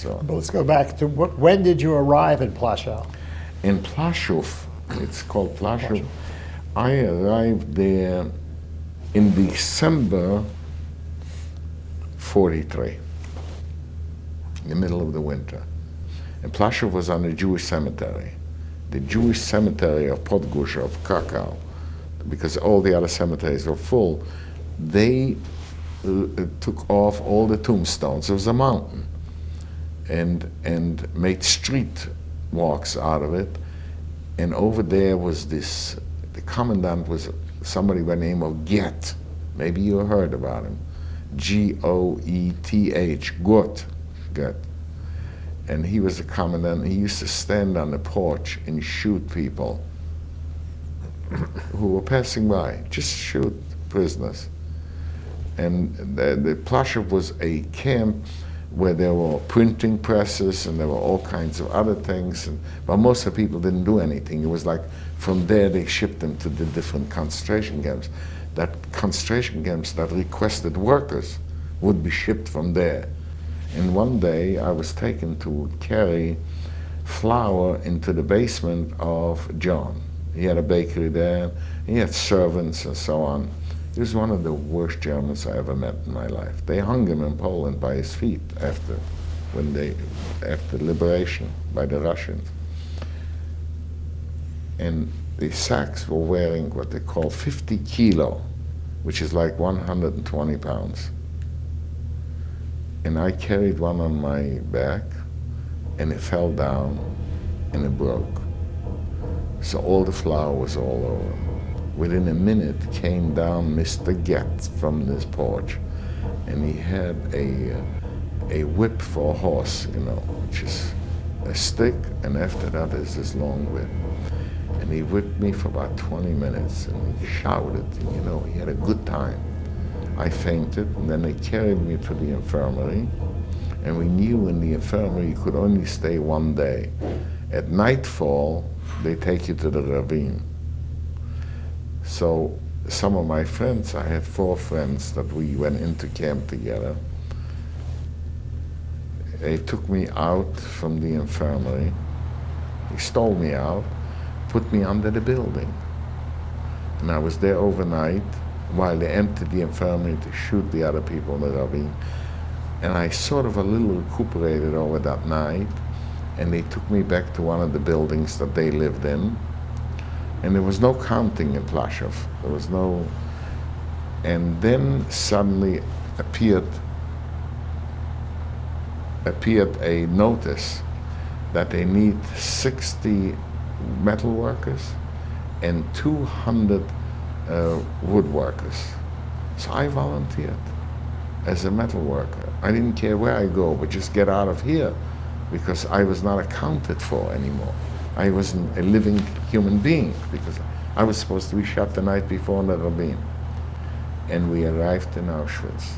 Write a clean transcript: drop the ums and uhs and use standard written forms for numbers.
So But let's go back to when did you arrive in Plaszow? in Plaszow, it's called Plaszow, I arrived there in December 43, in the middle of the winter. And Plaszow was on a Jewish cemetery. The Jewish cemetery of Podgórze, of Krakow, because all the other cemeteries were full, they took off all the tombstones. It was a mountain, and made street walks out of it. And over there was this, the commandant was somebody by the name of Goeth. Maybe you heard about him. Goeth, Goeth. And he was the commandant. He used to stand on the porch and shoot people who were passing by, just shoot prisoners. And the Plaszow was a camp where there were printing presses and there were all kinds of other things, but most of the people didn't do anything. It was like from there they shipped them to the different concentration camps. That concentration camps that requested workers would be shipped from there. And one day I was taken to carry flour into the basement of John. He had a bakery there, he had servants and so on. He was one of the worst Germans I ever met in my life. They hung him in Poland by his feet after liberation by the Russians. And the sacks were wearing what they call 50 kilo, which is like 120 pounds. And I carried one on my back, and it fell down, and it broke. So all the flour was all over. Within a minute came down Mr. Goeth from this porch, and he had a whip for a horse, you know, which is a stick, and after that is this long whip. And he whipped me for about 20 minutes, and he shouted, and you know, he had a good time. I fainted, and then they carried me to the infirmary, and we knew in the infirmary you could only stay one day. At nightfall, they take you to the ravine. So some of my friends, I had 4 friends that we went into camp together. They took me out from the infirmary. They stole me out, put me under the building. And I was there overnight while they emptied the infirmary to shoot the other people in the ravine. And I sort of a little recuperated over that night, and they took me back to one of the buildings that they lived in. And there was no counting in Plaszow. There was no, and then suddenly appeared a notice that they need 60 metal workers and 200 woodworkers. So I volunteered as a metal worker. I didn't care where I go, but just get out of here, because I was not accounted for anymore. I wasn't a living human being, because I was supposed to be shot the night before in the ravine. And we arrived in Auschwitz.